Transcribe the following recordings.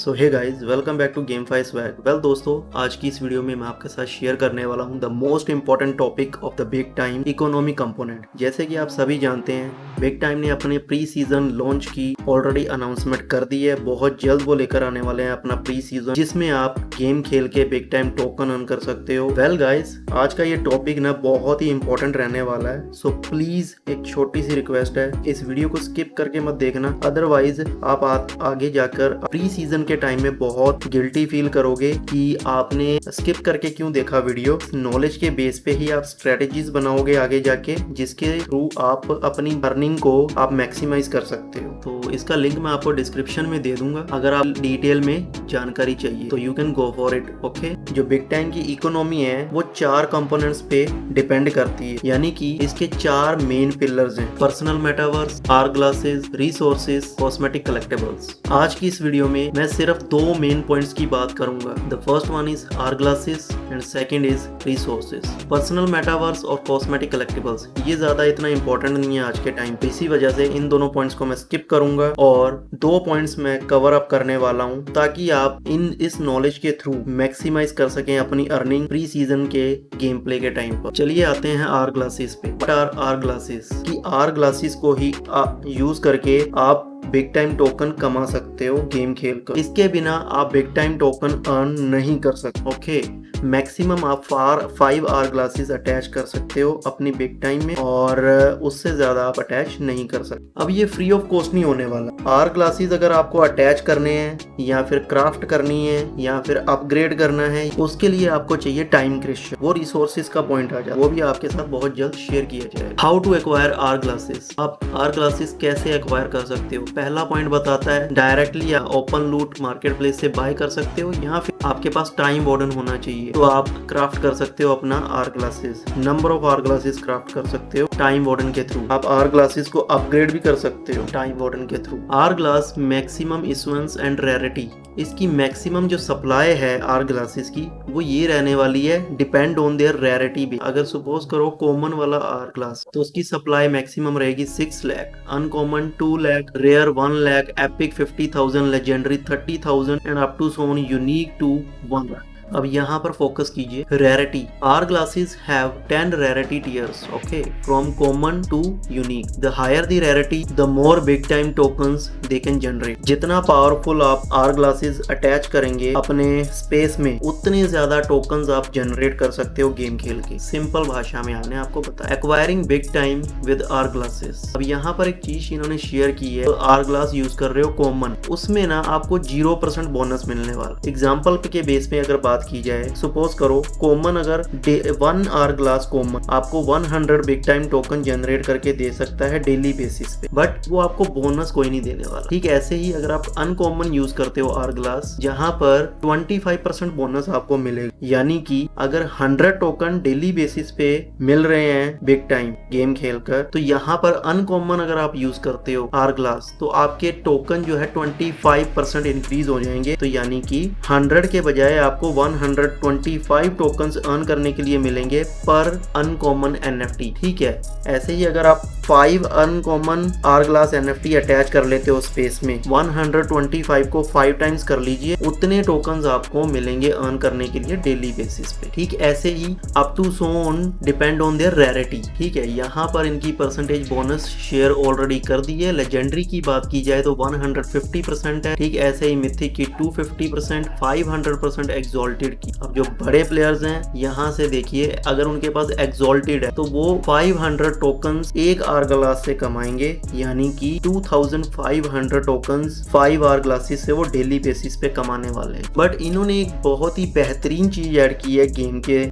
So hey guys, welcome back to game five swag. Well दोस्तों, आज की इस वीडियो में मैं आपके साथ शेयर करने वाला हूं the most important topic of the big time economy component. जैसे कि आप सभी जानते हैं, बिग टाइम ने अपने प्री सीजन लॉन्च की ऑलरेडी अनाउंसमेंट कर दी है। बहुत जल्द वो लेकर आने वाले हैं अपना प्री सीजन, जिसमें आप गेम खेल के बिग टाइम टोकन अर्न कर सकते हो। वेल गाइस, आज का ये टॉपिक ना बहुत ही इंपॉर्टेंट रहने वाला है। सो प्लीज एक छोटी सी रिक्वेस्ट है, इस वीडियो को स्किप करके मत देखना, अदरवाइज आप आगे जाकर प्री सीजन के टाइम में बहुत गिल्टी फील करोगे कि आपने स्किप करके क्यों देखा वीडियो। नॉलेज के बेस पे ही आप स्ट्रेटेजीज बनाओगे आगे जाके, जिसके थ्रू आप अपनी अर्निंग को आप मैक्सिमाइज कर सकते हो। तो इसका लिंक मैं आपको डिस्क्रिप्शन में दे दूंगा, अगर आप डिटेल में जानकारी चाहिए तो you can go for it. Okay, जो बिग टाइम की इकोनॉमी है वो 4 कंपोनेंट्स पे डिपेंड करती है, यानी कि इसके 4 मेन पिलर्स हैं: personal metaverse, are glasses, resources, cosmetic collectibles. आज की इस वीडियो में मैं सिर्फ 2 मेन पॉइंट्स की बात करूंगा। The first one is are glasses and second is resources. Personal metaverse और कॉस्मेटिक कलेक्टिबल्स ये ज्यादा इतना इंपॉर्टेंट नहीं है आज के टाइम पे, इसी वजह से इन दोनों पॉइंट्स को मैं स्किप करूंगा और 2 पॉइंट्स मैं कवर अप करने वाला हूं, ताकि आप इस नॉलेज के थ्रू मैक्सिमाइज कर सकें अपनी अर्निंग प्री सीजन के गेम प्ले के टाइम पर। चलिए आते हैं आर ग्लासेस पे। What are hourglasses? कि आर ग्लासेस को ही यूज करके आप बिग टाइम टोकन कमा सकते हो गेम खेल कर। इसके बिना आप बिग टाइम टोकन अर्न नहीं कर सकते। ओके, मैक्सिमम आप 5 आर ग्लासेस अटैच कर सकते हो अपनी बिग टाइम में, और उससे ज्यादा आप अटैच नहीं कर सकते। अब ये फ्री ऑफ कॉस्ट नहीं होने वाला। आर ग्लासेस अगर आपको अटैच करने हैं या फिर क्राफ्ट करनी है या फिर अपग्रेड करना है, उसके लिए आपको चाहिए टाइम क्रिस्टल। वो रिसोर्सेज का पॉइंट आ जाए, वो भी आपके साथ बहुत जल्द शेयर किया जाएगा। How to acquire hourglasses? आप आर ग्लासेस कैसे एक्वायर कर सकते हो? पहला पॉइंट बताता है डायरेक्टली या ओपन लूट मार्केट प्लेस से बाय कर सकते हो, या फिर आपके पास टाइम वार्डन होना चाहिए तो आप क्राफ्ट कर सकते हो अपना hourglasses. Number of hourglasses craft कर सकते हो टाइम वार्डन के थ्रू। आप आर ग्लासेस को अपग्रेड भी कर सकते हो टाइम वार्डन के थ्रू। Hourglass maximum issuance and rarity, इसकी मैक्सिमम जो सप्लाई है आर ग्लासेस की वो ये रहने वाली है, डिपेंड ऑन देयर रेयरिटी भी। अगर सपोज करो कॉमन वाला आर ग्लास, तो उसकी सप्लाई मैक्सिमम रहेगी 6 lakh, uncommon 2 lakh, rare 1 lakh, epic 50,000, legendary 30,000 and up to son unique to 1 lakh. अब यहाँ पर फोकस कीजिए rarity. Hourglasses have 10 rarity tiers, okay, from common to unique. The higher the rarity the more big time tokens they can generate. जितना powerful आप hourglasses attach करेंगे अपने space में, उतने ज्यादा टोकन्स आप जनरेट कर सकते हो गेम खेल के। सिंपल भाषा में हमने आपको बताया। Acquiring big time with are glasses. अब यहाँ पर एक चीज इन्होंने शेयर की है, आर ग्लास यूज कर रहे हो कॉमन, उसमें ना आपको 0% बोनस मिलने वाला। एग्जाम्पल के बेस पे अगर बात की जाए, सपोज करो कॉमन अगर 1 आर ग्लास कॉमन आपको 100 बिग टाइम टोकन जनरेट करके दे सकता है डेली बेसिस पे, बट वो आपको बोनस कोई नहीं देने वाला। ठीक ऐसे ही अगर आप अनकॉमन यूज करते हो आर ग्लास, जहां पर 25% बोनस आपको मिलेगा, यानी कि अगर 100 टोकन डेली बेसिस पे मिल रहे हैं बिग टाइम गेम खेलकर, तो यहाँ पर अनकॉमन अगर आप यूज करते हो आर ग्लास, तो आपके टोकन जो है 25% इंक्रीज हो जाएंगे। तो यानी कि 100 के बजाय आपको 125 टोकन्स अर्न करने के लिए मिलेंगे पर अनकॉमन एनएफटी। ठीक है, ऐसे ही अगर आप 5 uncommon hourglass NFT attach कर लेते हो स्पेस में, 125 को 5 टाइम्स कर लीजिए, उतने टोकन्स आपको मिलेंगे अर्न करने के लिए डेली बेसिस पे। ठीक, ऐसे ही up to spawn depend on their rarity. ठीक है, यहाँ पर इनकी परसेंटेज बोनस शेयर ऑलरेडी कर दी है। लेजेंडरी की बात की जाए तो 150% है। ठीक, ऐसे ही मिथिक की 250%, 500% एक्सॉल्टेड की। अब जो बड़े प्लेयर्स हैं, यहाँ से देखिए, अगर उनके पास एक्सॉल्टेड है तो वो 500 टोकन्स एक आर ग्लास से कमाएंगे, यानी कि 2500 टोकन्स 5 आर ग्लासेस से वो डेली बेसिस पे कमाने वाले हैं। बट इन्होंने एक बहुत ही बेहतरीन चीज ऐड की है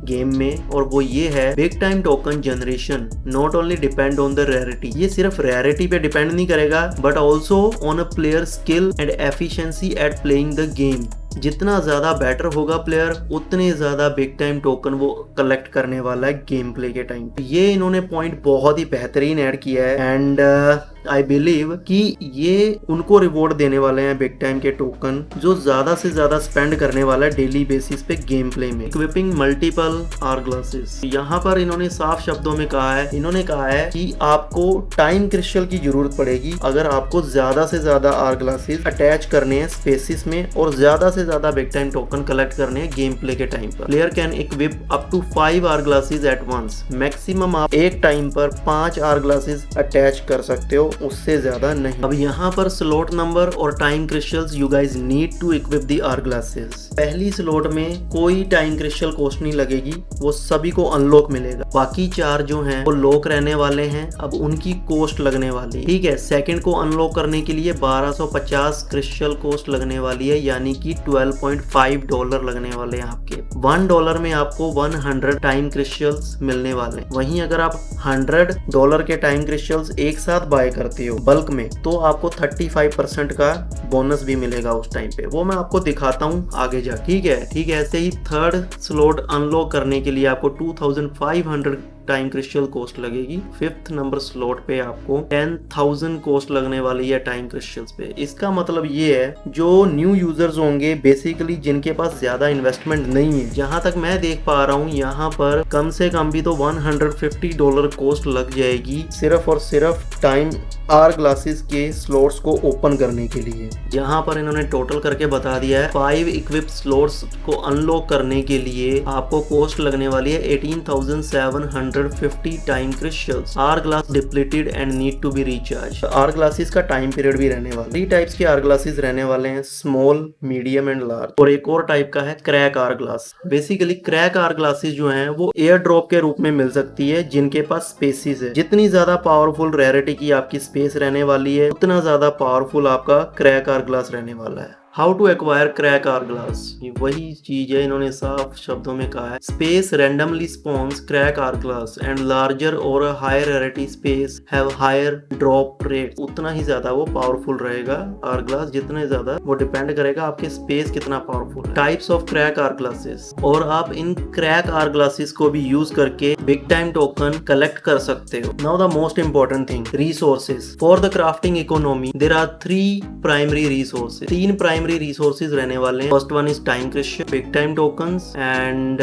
गेम में, और वो ये है big time token generation not only depend on the rarity. ये सिर्फ रेयरिटी पे डिपेंड नहीं करेगा, but also on a player skill and efficiency eight playing the game. जितना ज्यादा बेटर होगा प्लेयर, उतने ज्यादा बिग टाइम टोकन वो कलेक्ट करने वाला है गेम प्ले के टाइम। ये इन्होंने पॉइंट बहुत ही बेहतरीन ऐड किया है। एंड आई बिलीव कि ये उनको रिवॉर्ड देने वाले हैं बिग टाइम के टोकन जो ज्यादा से ज्यादा स्पेंड करने वाला है डेली बेसिस पे गेम प्ले में। इक्विपिंग मल्टीपल आर ग्लासेस, यहाँ पर इन्होंने साफ शब्दों में कहा है, इन्होंने कहा है कि आपको टाइम क्रिस्टल की जरूरत पड़ेगी अगर आपको ज्यादा से ज्यादा आर ग्लासेस अटैच करने हैं स्पेसिस में और ज्यादा से ज्यादा बिग टाइम टोकन कलेक्ट करने हैं गेम प्ले के टाइम पर। Player can equip up to 5 hourglasses at once, maximum आप एक टाइम पर 5 आर ग्लासेस अटैच कर सकते हो, उससे ज्यादा नहीं। अब यहाँ पर स्लॉट नंबर और time crystals, you guys need to equip the hourglasses. पहली स्लॉट में कोई टाइम क्रिस्टल कॉस्ट नहीं लगेगी, वो सभी को अनलॉक मिलेगा। बाकी 4 जो हैं वो लॉक रहने वाले हैं, अब उनकी कॉस्ट लगने वाली है। ठीक है, सेकंड को अनलॉक करने के लिए 1250 क्रिस्टल कॉस्ट लगने वाली है, यानी कि $12.5 लगने वाले हैं आपके। $1 में आपको 100 टाइम क्रिस्टल्स मिलने वाले हैं। वहीं अगर आप $100 के टाइम क्रिस्टल्स एक साथ बाय करते हो बल्क में, तो आपको 35% का बोनस भी मिलेगा उस टाइम पे। वो मैं आपको दिखाता हूँ आगे जा। ठीक है, ऐसे ही थर्ड स्लॉट अनलॉक करने के लिए आपको 2500 टाइम क्रिस्टल कॉस्ट लगेगी। 5th नंबर स्लॉट पे आपको 10,000 कॉस्ट लगने वाली है टाइम क्रिस्टल्स पे। इसका मतलब ये है जो न्यू यूजर्स होंगे बेसिकली जिनके पास ज्यादा इन्वेस्टमेंट नहीं है, जहां तक मैं देख पा रहा हूँ यहाँ पर कम से कम भी तो $150 कॉस्ट लग जाएगी सिर्फ और सिर्फ टाइम आर ग्लासेस के स्लॉट्स को ओपन करने के लिए। यहाँ पर इन्होंने टोटल करके बता दिया है 5 इक्विप स्लॉट्स को अनलॉक करने के लिए आपको कॉस्ट लगने वाली है 18,750 time crystals. Hourglass depleted and need to be recharge. Hourglasses का टाइम पीरियड भी रहने वाला। 3 टाइप्स के आर ग्लासेस रहने वाले हैं, स्मॉल, मीडियम एंड लार्ज। और एक और टाइप का है crack are glass. Basically crack hourglasses जो हैं वो एयर ड्रॉप के रूप में मिल सकती है जिनके पास स्पेसिस है। जितनी ज्यादा पावरफुल रेयरिटी की आपकी स्पेस रहने वाली है उतना ज्यादा पावरफुल आपका क्रैक आर ग्लास रहने वाला है। How to acquire crack are glass, वही चीज है, इन्होंने साफ शब्दों में कहा है space randomly spawns crack are glass and larger और higher rarity space have higher drop rate. उतना ही ज्यादा वो पावरफुल रहेगा आर ग्लास, जितने ज्यादा वो डिपेंड करेगा आपके स्पेस कितना पावरफुल है। Types of crack are glasses, और आप इन क्रैक आर ग्लासेस को भी यूज करके बिग टाइम टोकन कलेक्ट कर सकते हो। Now the most important thing, resources for the crafting economy. There are 3 primary resources, 3 primary resources रहने वाले हैं। First one is time crystal, big time tokens and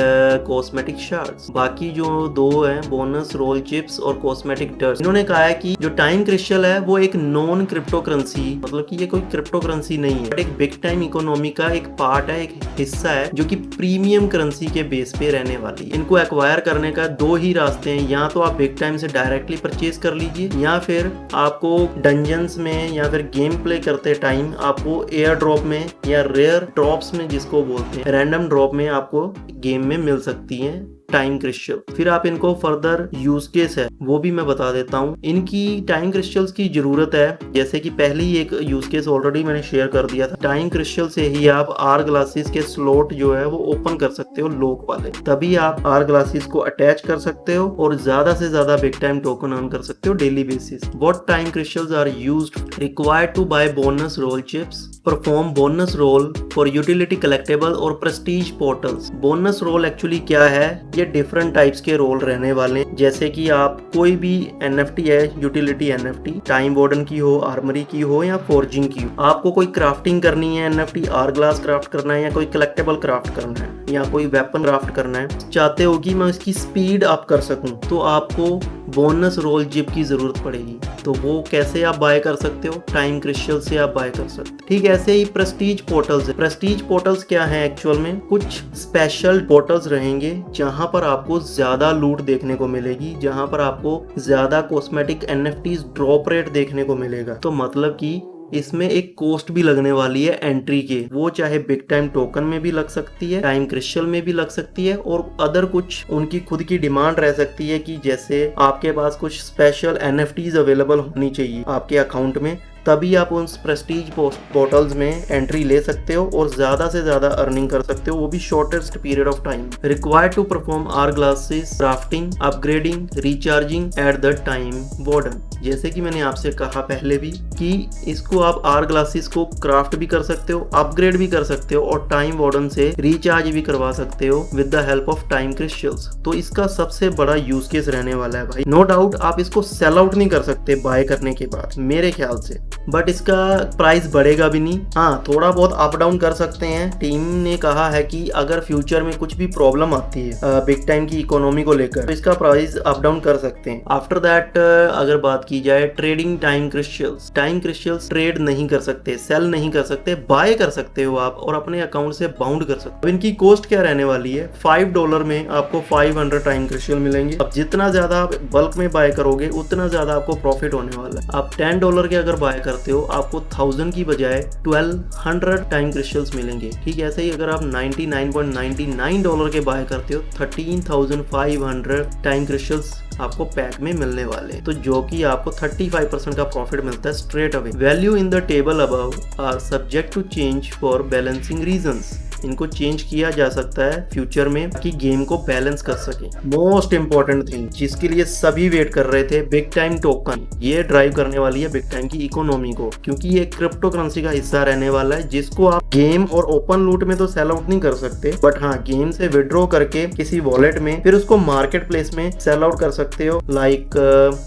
cosmetic shards. बाकी जो 2 है bonus roll chips और कॉस्मेटिक डस्ट। इन्होंने कहा है कि जो टाइम क्रिस्टल है वो एक नॉन क्रिप्टो करेंसी, मतलब कि ये कोई क्रिप्टो करेंसी नहीं है, बट एक बिग टाइम इकोनॉमी का एक पार्ट है, एक हिस्सा है जो कि प्रीमियम करेंसी के बेस पे रहने वाली है। इनको एक्वायर करने का 2 ही रास्ते हैं, या तो आप बिग टाइम से डायरेक्टली परचेज कर लीजिए, या फिर आपको डंजन्स में या फिर गेम प्ले करते टाइम आपको एयर ड्रॉप में या रेयर ड्रॉप्स में, जिसको बोलते हैं रैंडम ड्रॉप में, आपको गेम में मिल सकती हैं टाइम क्रिस्टल। फिर आप इनको फर्दर यूज केस है वो भी मैं बता देता हूँ। इनकी टाइम क्रिस्टल्स की जरूरत है, जैसे कि पहले ही एक यूज केस ऑलरेडी मैंने शेयर कर दिया था। टाइम क्रिस्टल से ही आप आर ग्लासेस के स्लॉट जो है वो ओपन कर सकते हो लॉक वाले, तभी आप आर ग्लासेस को अटैच कर सकते हो और ज्यादा से ज्यादा बिग टाइम टोकन अर्न कर सकते हो daily basis. What time crystals are used, required to buy bonus roll chips, perform bonus roll for utility collectible और prestige portals. Bonus roll actually क्या है, ये डिफरेंट टाइप्स के रोल रहने वाले हैं, जैसे कि आप कोई भी एनएफटी है, यूटिलिटी एनएफटी, टाइम वार्डन की हो, आर्मरी की हो या फोर्जिंग की हो, आपको कोई क्राफ्टिंग करनी है एनएफटी, आर ग्लास क्राफ्ट करना है या कोई कलेक्टेबल क्राफ्ट करना है या कोई वेपन क्राफ्ट करना है, चाहते हो कि मैं इसकी स्पीड अप कर सकूं, तो आपको बोनस रोल चिप की जरूरत पड़ेगी। तो वो कैसे आप बाय कर सकते हो, टाइम क्रिस्टल से आप बाय कर सकते हो। ठीक है, ऐसे ही प्रेस्टीज पोर्टल्स है। प्रेस्टीज पोर्टल्स क्या है, एक्चुअल में कुछ स्पेशल पोर्टल्स रहेंगे जहां पर आपको ज्यादा लूट देखने को मिलेगी, जहां पर आपको ज्यादा कॉस्मेटिक एनएफटीज ड्रॉप रेट देखने को मिलेगा। तो मतलब कि इसमें एक कॉस्ट भी लगने वाली है एंट्री के, वो चाहे बिग टाइम टोकन में भी लग सकती है, टाइम क्रिस्टल में भी लग सकती है, और अदर कुछ उनकी खुद की डिमांड रह सकती है कि जैसे आपके पास कुछ स्पेशल एनएफटीज अवेलेबल होनी चाहिए आपके अकाउंट में, तभी आप उन प्रेस्टीज पोर्टल्स में एंट्री ले सकते हो और ज्यादा से ज्यादा अर्निंग कर सकते हो, वो भी shortest period of time. Required to perform hourglasses crafting, upgrading, recharging at the time warden. जैसे कि मैंने आपसे कहा पहले भी कि इसको आप आर ग्लासेस को क्राफ्ट भी कर सकते हो, अपग्रेड भी कर सकते हो और टाइम वार्डन से रिचार्ज भी करवा सकते हो with the help of time crystals. तो इसका सबसे बड़ा यूज केस रहने वाला है भाई। नो डाउट आप इसको सेल आउट नहीं कर सकते बाय करने के बाद मेरे ख्याल से, बट इसका प्राइस बढ़ेगा भी नहीं। हाँ, थोड़ा बहुत अप डाउन कर सकते हैं। टीम ने कहा है कि अगर फ्यूचर में कुछ भी प्रॉब्लम आती है बिग टाइम की इकोनॉमी को लेकर तो इसका प्राइस अप डाउन कर सकते हैं। आफ्टर दैट अगर बात की जाए ट्रेडिंग टाइम क्रिस्टल्स ट्रेड नहीं कर सकते, सेल नहीं कर सकते, बाय कर सकते हो आप और अपने अकाउंट से बाउंड कर सकते हो। इनकी कॉस्ट क्या रहने वाली है? $5 में आपको 500 टाइम क्रिस्टल मिलेंगे। अब जितना ज्यादा आप बल्क में बाय करोगे उतना ज्यादा आपको प्रॉफिट होने वाला है। आप $10 के अगर बाय करते हो आपको 1000 की बजाय 1200 टाइम क्रिस्टल्स मिलेंगे। ठीक है, ऐसे ही अगर आप $99.99 के बाय करते हो 13,500 टाइम क्रिस्टल्स आपको पैक में मिलने वाले हैं, तो जो कि आपको 35% का प्रॉफिट मिलता है straight away. Value in the table above are subject to change for balancing reasons. इनको चेंज किया जा सकता है फ्यूचर में कि गेम को बैलेंस कर सके। मोस्ट इंपॉर्टेंट थिंग जिसके लिए सभी वेट कर रहे थे, बिग टाइम टोकन, ये ड्राइव करने वाली है बिग टाइम की इकोनॉमी को, क्योंकि ये क्रिप्टो करेंसी का हिस्सा रहने वाला है जिसको आप गेम और ओपन लूट में तो सेल आउट नहीं कर सकते, बट हाँ गेम से विड्रॉ करके किसी वॉलेट में फिर उसको मार्केट प्लेस में सेल आउट कर सकते हो। लाइक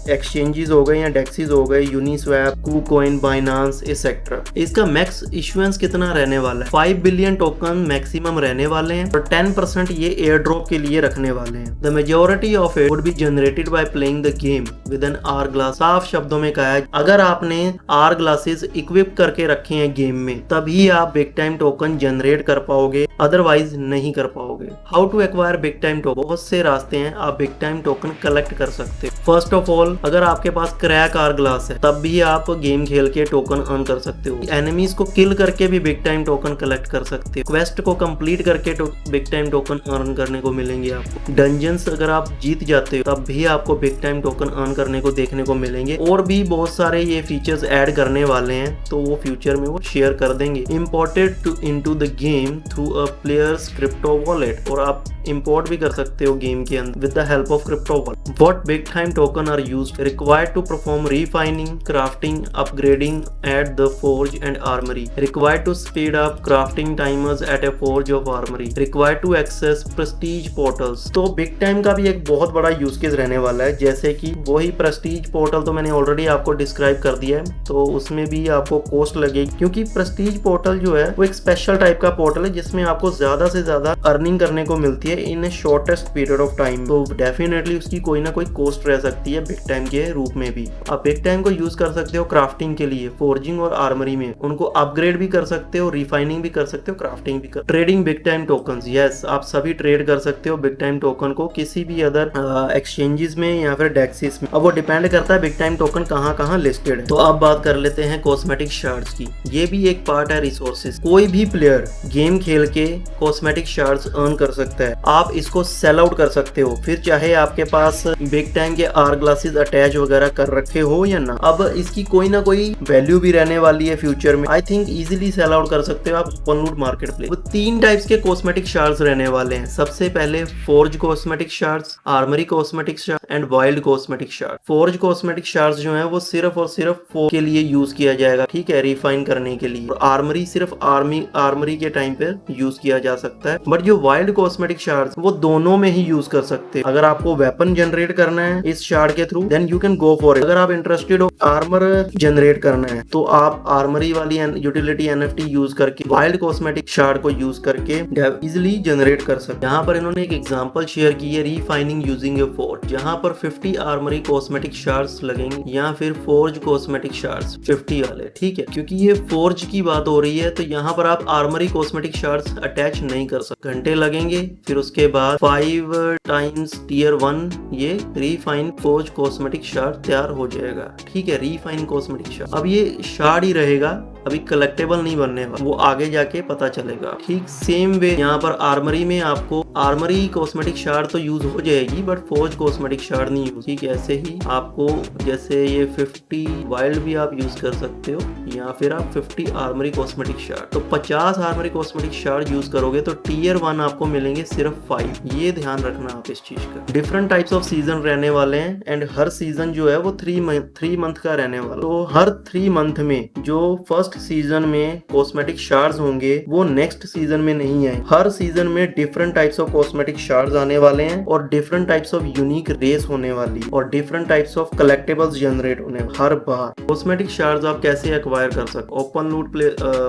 एक्सचेंजेस हो गए या डेक्सीज हो गए, यूनिस्वैप, कूकॉइन, बाइनांस एक्सेट्रा। इसका मैक्स इशुएंस कितना रहने वाला है? 5 बिलियन टोकन मैक्सिमम रहने वाले हैं और 10% ये एयर ड्रॉप के लिए रखने वाले हैं। The majority of it would be generated by playing the game with an hourglass. साफ शब्दों में कहा है, अगर आपने आर ग्लासेस इक्विप करके रखे हैं गेम में तभी आप बिग टाइम टोकन जनरेट कर पाओगे, अदरवाइज नहीं कर पाओगे। How to acquire big time token? बहुत से रास्ते हैं आप बिग टाइम टोकन कलेक्ट कर सकते हो। फर्स्ट ऑफ ऑल, अगर आपके पास क्रैक आर ग्लास है तब भी आप गेम खेल के टोकन अर्न कर सकते हो। एनिमीज को किल करके भी बिग टाइम टोकन कलेक्ट कर सकते हो। क्वेस्ट को कंप्लीट करके बिग टाइम टोकन अर्न करने को मिलेंगे आपको। डंजन्स अगर आप जीत जाते हो तब भी आपको बिग टाइम टोकन अर्न करने को देखने को मिलेंगे। और भी बहुत सारे ये फीचर्स ऐड करने वाले हैं तो वो फ्यूचर में वो शेयर कर देंगे। Imported to into the game through a player's crypto wallet, और आप इंपोर्ट भी कर सकते हो गेम के अंदर with the help of crypto wallet. What big time token are used? Required to perform refining, crafting, upgrading at the forge and armory. Required to speed up crafting timers at a forge of armory. Required to access prestige portals. तो big time का भी एक बहुत बड़ा use case रहने वाला है, जैसे कि वही प्रेस्टीज पोर्टल तो मैंने ऑलरेडी आपको डिस्क्राइब कर दिया है, तो उसमें भी आपको कॉस्ट लगेगी, क्योंकि प्रेस्टीज पोर्टल जो है वो एक स्पेशल टाइप का पोर्टल है जिसमें आपको ज्यादा से ज्यादा अर्निंग करने को मिलती है इन ए शॉर्टेस्ट पीरियड ऑफ टाइम। तो डेफिनेटली उसकी कोई ना कोई कॉस्ट रह सकती है बिग टाइम के रूप में भी। आप बिग टाइम को यूज कर सकते हो क्राफ्टिंग के लिए, फोर्जिंग और आर्मरी में उनको अपग्रेड भी कर सकते हो, रिफाइनिंग भी कर सकते हो, क्राफ्टिंग भी कर। Trading big time tokens, yes आप सभी ट्रेड कर सकते हो बिग टाइम टोकन को किसी भी अदर एक्सचेंजेस में या फिर डेक्सिस में। अब वो डिपेंड करता है बिग टाइम टोकन कहाँ लिस्टेड है। तो अब बात कर लेते हैं कॉस्मेटिक शार्ड्स की। ये भी एक पार्ट है रिसोर्सेज। कोई भी प्लेयर गेम खेल के कॉस्मेटिक शार्ड्स अर्न कर सकता है। आप इसको सेल आउट कर सकते हो, फिर चाहे आपके पास बिग टाइम के आर ग्लासेस अटैच वगैरह कर रखे हो या ना। अब इसकी कोई ना कोई वैल्यू भी रहने वाली है फ्यूचर में। I think easily sell out कर सकते हो आप ओपन लूट मार्केट प्लेस। वो 3 टाइप्स के कॉस्मेटिक शार्ड्स रहने वाले हैं। सबसे पहले forge cosmetic shards, armoury cosmetic shard and wild cosmetic shard. Forge cosmetic shards जो है वो सिर्फ और सिर्फ फोर्ज के लिए यूज किया जाएगा, ठीक है, रिफाइन करने के लिए। और आर्मरी सिर्फ आर्मरी के टाइम पे यूज किया जा सकता है। बट जो वाइल्ड कॉस्मेटिक शार्ड्स वो दोनों में ही यूज कर सकते हैं। अगर आपको वेपन जनरेट करना है इस शार्ड के थ्रू then you can go for it. अगर आप इंटरेस्टेड हो आर्मर जनरेट करना है तो आप आर्मरी वाली यूटिलिटी एनएफटी यूज करके वाइल्ड कॉस्मेटिक शार्ड को यूज करके इजिली जनरेट कर सकते हैं। यहाँ पर इन्होंने एक एग्जांपल शेयर की है, रिफाइनिंग यूजिंग ए फोर्ज, जहाँ पर 50 आर्मरी कॉस्मेटिक शार्ड्स लगेंगे या फिर फोर्ज कॉस्मेटिक शार्ड्स 50 वाले, ठीक है, क्योंकि ये फोर्ज की बात हो रही है तो यहाँ पर आप आर्मरी कॉस्मेटिक शार्ड्स अटैच नहीं कर सकते। घंटे लगेंगे, फिर उसके बाद 5 टाइम्स टियर 1 ये रिफाइन फोर्ज कॉस्मेटिक शार्ड तैयार हो जाएगा, ठीक है, रिफाइन कॉस्मेटिक शार्ड। अब ये शार्ड ही रहेगा, अभी कलेक्टेबल नहीं बनने वाला, वो आगे जाके पता चलेगा। ठीक सेम वे यहाँ पर आर्मरी में आपको आर्मरी कॉस्मेटिक शार्ड तो यूज हो जाएगी बट फोर्ज कॉस्मेटिक शार्ड नहीं यूज। ठीक ऐसे ही आपको जैसे ये 50 वाइल्ड भी आप यूज कर सकते हो या फिर आप 50 आर्मरी कॉस्मेटिक शार्ड, तो 50 आर्मरी कॉस्मेटिक शार्ड यूज करोगे तो टियर 1 आपको मिलेंगे सिर्फ 5। ये ध्यान रखना आप इस चीज का। डिफरेंट टाइप्स ऑफ सीजन रहने वाले हैं एंड हर सीजन जो है वो 3 मंथ का रहने वाला। तो हर 3 मंथ में जो फर्स्ट सीजन में कॉस्मेटिक शार्ड्स होंगे वो नेक्स्ट सीजन में नहीं आए। हर सीजन में different types of cosmetic shards आने वाले हैं और different types of unique race होने वाली और different types of collectables generate होने हर बार। कॉस्मेटिक शार्ड्स आप कैसे एक्वायर कर सकते? ओपन लूट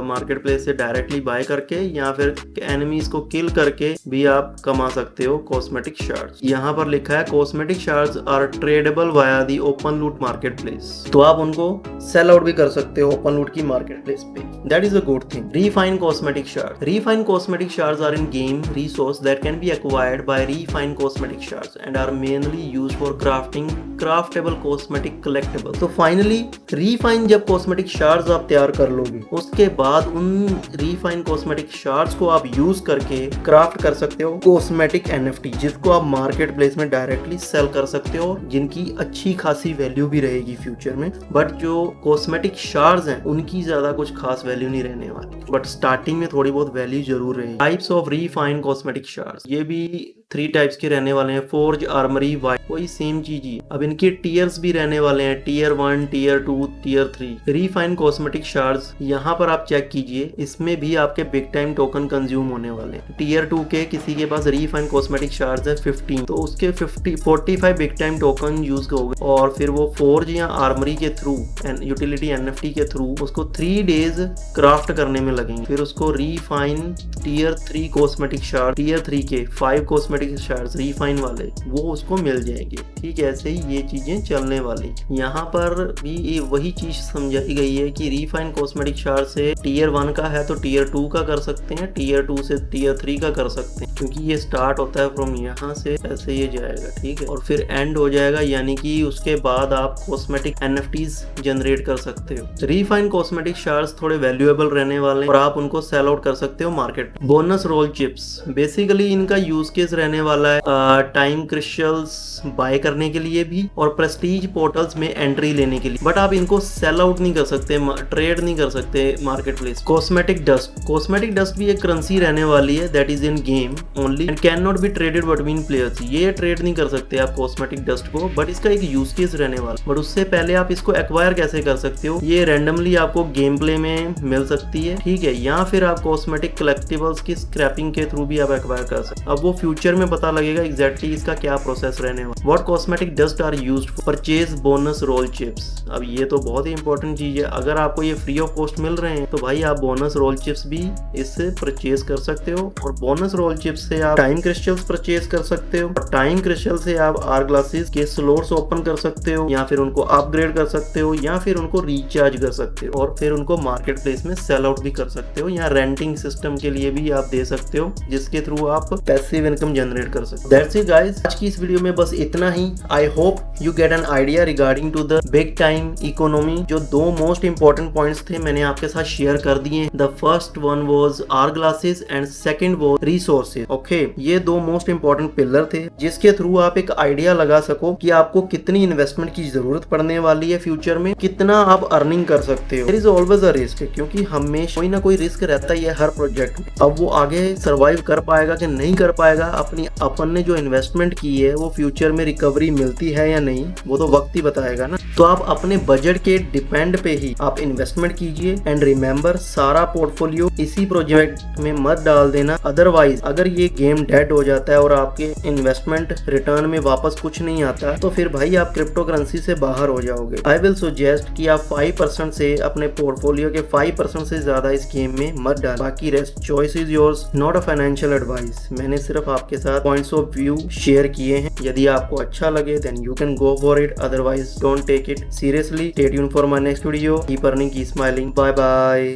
मार्केट प्लेस से डायरेक्टली बाय करके या फिर एनिमीज को किल करके भी आप कमा सकते हो कॉस्मेटिक शार्ड्स। यहाँ पर लिखा है cosmetic shards are tradable via the open loot marketplace, तो आप उनको सेल आउट भी कर सकते हो ओपन लूट की मार्केट प्लेस पे। That is a good thing. Refined cosmetic shards. Refined cosmetic shards are in game resource that can be acquired by refined cosmetic shards and are mainly used for crafting craftable cosmetic collectibles. तो finally refined जब cosmetic shards आप तैयार कर लोगे उसके बाद उन refined cosmetic shards को आप यूज करके क्राफ्ट कर सकते हो cosmetic NFT, जिसको आप मार्केट प्लेस में डायरेक्टली सेल कर सकते हो, जिनकी अच्छी खासी वैल्यू भी रहेगी फ्यूचर में। बट जो cosmetic shards हैं उनकी ज्यादा कुछ खास वैल्यू नहीं रहने वाली, बट स्टार्टिंग में थोड़ी बहुत वैल्यू जरूर रहेगी। Types of refined cosmetic shards, ये भी 3 टाइप्स के रहने वाले हैं, फोर्ज, आर्मरी, वाइट, वही सेम चीज ही। अब इनके टीयर्स भी रहने वाले हैं, tier 1, tier 2, tier 3। Refined cosmetic shards यहाँ पर आप चेक कीजिए, इसमें भी आपके बिग टाइम टोकन कंज्यूम होने वाले हैं। टियर 2 के किसी के पास रीफाइंड कॉस्मेटिक शार्ड्स है 15, तो उसके 45 बिग टाइम टोकन यूज होंगे और फिर वो फोर्ज या आर्मरी के थ्रू यूटिलिटी NFT के थ्रू उसको 3 डेज क्राफ्ट करने में लगेंगे। फिर उसको refine tier 3 cosmetic shard, tier 3 के 5 कॉस्मेटिक शार्ड्स रीफाइन वाले वो उसको मिल जाएंगे। ठीक है, ऐसे ही ये चीजें चलने वाली। यहाँ पर भी वही चीज समझाई गई है कि रीफाइन कॉस्मेटिक शार्ड से टियर 1 का है तो टियर 2 का कर सकते हैं, टियर 2 से टियर 3 का कर सकते हैं, क्योंकि ये स्टार्ट होता है फ्रॉम यहाँ से ऐसे ये जाएगा। ठीक है, और फिर एंड हो जाएगा, यानी कि उसके बाद आप कॉस्मेटिक NFTs जनरेट कर सकते हो। रीफाइन कॉस्मेटिक शार्ड्स थोड़े वैल्यूएबल रहने वाले हैं और आप उनको सेल आउट कर सकते हो market. Bonus roll chips, basically इनका यूज केस रहने वाला है टाइम क्रिस्टल्स बाय करने के लिए भी और प्रेस्टीज पोर्टल्स में एंट्री लेने के लिए, बट आप इनको सेल आउट नहीं कर सकते, ट्रेड नहीं कर सकते मार्केट प्लेस। कॉस्मेटिक डस्ट भी एक करेंसी रहने वाली है that is in game only and can not be traded between players. ये ट्रेड नहीं कर सकते आप कॉस्मेटिक डस्ट को, बट इसका एक यूज केस रहने वाला। बट उससे पहले आप इसको एक्वायर कैसे कर सकते हो, ये रैंडमली आपको गेम प्ले में मिल सकती है। ठीक है, या फिर आप कॉस्मेटिक कलेक्टिबल्स की स्क्रैपिंग के थ्रू भी आप एक्वायर कर सकते। अब वो फ्यूचर में पता लगेगा एग्जैक्टली इसका क्या प्रोसेस रहने वाला। What cosmetic dust are used for purchase bonus roll chips. अब ये तो बहुत ही इंपॉर्टेंट चीज है, अगर आपको ये फ्री ऑफ कॉस्ट मिल रहे हैं तो भाई आप बोनस रोल चिप्स भी इससे परचेज कर सकते हो और बोनस रोल चिप्स से आप टाइम क्रिस्टल्स परचेज कर सकते हो। टाइम क्रिस्टल से आप आर ग्लासेस के स्लोट्स ओपन कर सकते हो या फिर उनको अपग्रेड कर सकते हो या फिर उनको रिचार्ज कर सकते हो और फिर उनको मार्केट प्लेस में सेल आउट भी कर सकते हो या रेंटिंग सिस्टम के लिए भी आप दे सकते हो, जिसके थ्रू आप पैसिव इनकम जनरेट कर सकते हो। दैट्स इट गाइस, आज की इस वीडियो में बस इतना ही। I hope you get an idea regarding to the big time economy. जो 2 मोस्ट इंपॉर्टेंट पॉइंट्स थे मैंने आपके साथ शेयर कर दिए। The first one was are glasses and second was resources. Okay, ये 2 मोस्ट इंपॉर्टेंट पिलर थे जिसके थ्रू आप एक आइडिया लगा सको कि आपको कितनी इन्वेस्टमेंट की जरूरत पड़ने वाली है फ्यूचर में, कितना आप अर्निंग कर सकते हो। There is always a risk, क्योंकि हमेशा कोई ना कोई रिस्क रहता ही है हर प्रोजेक्ट में। अब वो आगे सर्वाइव कर पाएगा कि नहीं कर पाएगा, अपन ने जो इन्वेस्टमेंट की है वो फ्यूचर में रिकवरी मिलती है या नहीं, वो तो वक्त ही बताएगा ना। तो आप अपने बजट के डिपेंड पे ही आप इन्वेस्टमेंट कीजिए एंड रिमेंबर सारा पोर्टफोलियो इसी प्रोजेक्ट में मत डाल देना। अदरवाइज अगर ये गेम डेड हो जाता है और आपके इन्वेस्टमेंट रिटर्न में वापस कुछ नहीं आता तो फिर भाई आप क्रिप्टो करेंसी से बाहर हो जाओगे। आई विल सजेस्ट कि आप 5% से अपने पोर्टफोलियो के 5% से ज्यादा इस गेम में मत डाल। बाकी rest choice is yours, not a financial advice. मैंने सिर्फ आपके साथ पॉइंट्स ऑफ व्यू शेयर किए हैं। यदि आपको अच्छा लगे then you can go for it, otherwise don't take it seriously. Stay tuned for my next video. Keep earning, keep smiling. Bye bye.